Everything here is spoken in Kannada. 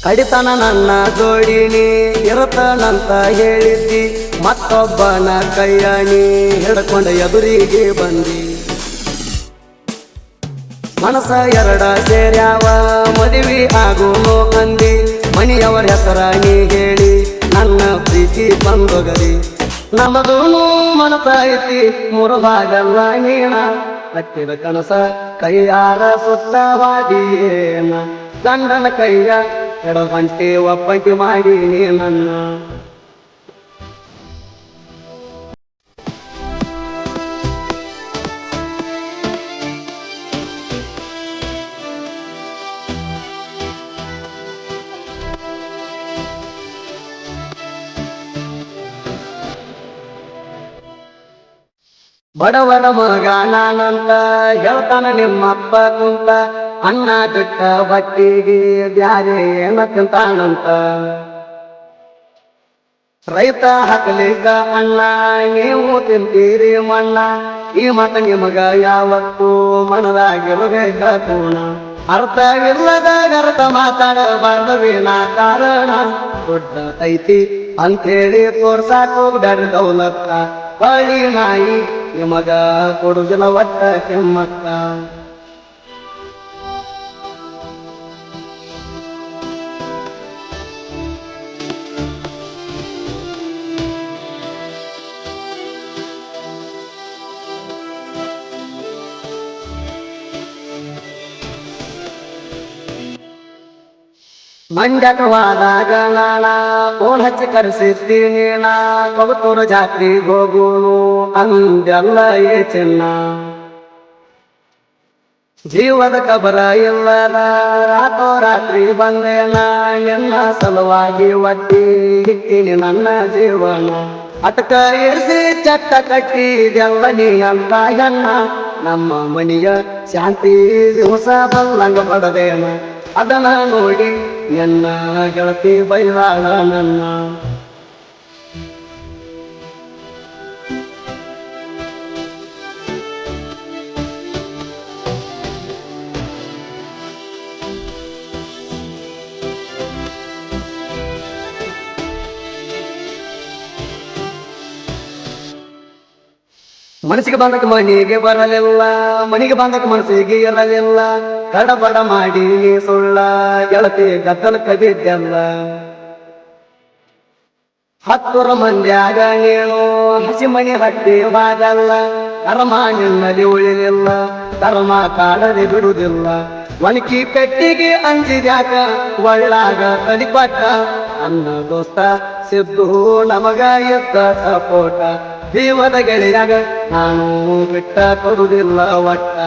ಕಡಿತನ ನನ್ನ ಜೋಡಿನಿ ಇರುತ್ತಾನಂತ ಹೇಳಿದ್ದಿ, ಮತ್ತೊಬ್ಬನ ಕೈಯಾಣಿ ಹಿಡ್ಕೊಂಡ ಎದುರಿಗೆ ಬಂದಿ. ಮನಸ ಎರಡ ಸೇರ್ಯಾವ ಮದುವೆ ಆಗುನು ಅಂದಿ, ಮನೆಯವರ ಹೆಸರ ನೀ ಹೇಳಿ ನನ್ನ ಪ್ರೀತಿ ಬಂದೊಗರಿ. ನಮ್ಮದೂನು ಮನಸ ಐತಿ ಮೂರು ಭಾಗಲ್ಲ ನೀಣ, ಕಟ್ಟಿದ ಕನಸ ಕೈಯಾರ ಸುತ್ತವಾದೀನ. ಗಂಡನ ಕೈಯ ಎಡಗಂಟೆ ಒಪ್ಪಂಟಿ ಮಾಡಿ ನನ್ನ. ಬಡವನ ಮಗ ನಾನಂತ ಹೇಳ್ತಾನ ನಿಮ್ಮಪ್ಪ ಕುಂತ, ಅನ್ನ ಬಿಟ್ಟ ಬಟ್ಟಿಗೆ ಬ್ಯಾರೆ ಏನ ತಿಂತಾನಂತ. ರೈತ ಹಾಕಲಿಕ್ಕ ಅಣ್ಣ ನೀವು ತಿಂತೀರಿ ಮಣ್ಣ, ಈ ಮತ ನಿಮಗ ಯಾವತ್ತೂ ಮನದಾಗಿರಬೇಕ ಕೂಣ. ಅರ್ಥವಿಲ್ಲದ ಅರ್ಥ ಮಾತಾಡಬಾರ್ದವೇನ ಕಾರಣ, ದೊಡ್ಡ ಐತಿ ಅಂತೇಳಿ ತೋರ್ಸಾಕು ಬ್ಯಾಡ ದೌಲತ್ತ. ಬಳಿ ನಾಯಿ ನಿಮಗ ಕೊಡುದಿಲ್ಲ ಒಟ್ಟ ಕೆಮ್ಮಕ್ಕ. ಮಂಡ್ಯಕವಾದಾಗ ನಾಣ ಫೋನ್ ಹಚ್ಚಿ ಕರೆಸಿದ್ದೀನಿ ನಾ, ಕೊಗತೂರು ಜಾತ್ರೆಗೆ ಹೋಗುನು ಅಂದೆಲ್ಲ ಏ ಚಿನ್ನ. ಜೀವದ ಕಬರ ಇಲ್ಲದ ರಾತ್ರಿ ಬಂದೇನ, ಎನ್ನ ಸಲುವಾಗಿ ಒಟ್ಟಿ ಹಿಟ್ಟಿನಿ ನನ್ನ ಜೀವನ. ಅಟಕ ಏರಿಸಿ ಚಟ್ಟ ಕಟ್ಟಿದೆಲ್ಲ ನೀ ಅಂತ ಎನ್ನ, ನಮ್ಮ ಮನೆಯ ಶಾಂತಿ ದಿವಸ ಬಲ್ಲಂಗ ಪಡದೇನ. ಅದನ್ನ ನೋಡಿ ಎನ್ನ ಗೆಳತಿ ಬೈಲಾಳ ನನ್ನ. ಮನಸ್ಸಿಗೆ ಬಂದಕ್ಕೆ ಮನೆಗೆ ಬರಲಿಲ್ಲ, ಮನೆಗೆ ಬಂದಕ್ಕೆ ಮನಸ್ಸಿಗೆ ಇರಲಿಲ್ಲ. ಕಡಬಡ ಮಾಡಿ ಸುಳ್ಳ ಗೆಳತಿ ಗದ್ದಲ ಕಬಿದ್ದೆಲ್ಲ. 10 ಮಂದ್ಯಾಗ ನೀನು ಹಸಿ ಮನೆ ಹಟ್ಟಿ ಬಾಗಲ್ಲ, ಕರ್ಮ ನಿನ್ನಲ್ಲಿ ಉಳಿಲಿಲ್ಲ, ಕರ್ಮ ಕಾಡದೆ ಬಿಡುವುದಿಲ್ಲ. ಒಣಕಿ ಪೆಟ್ಟಿಗೆ ಅಂಜಿದ್ಯಾಕ ಒಳ್ಳಾಗ ತಡಿಪಟ್ಟ, ಅನ್ನ ದೋಸ್ತ ಸಿದ್ದು ನಮಗ ಎದ್ದ ಸಪೋಟ. ಜೀವದ ಗೆಳೆಯಾಗ ನಾನು ಬಿಟ್ಟ ಕೊಡುವುದಿಲ್ಲ ಒಟ್ಟ.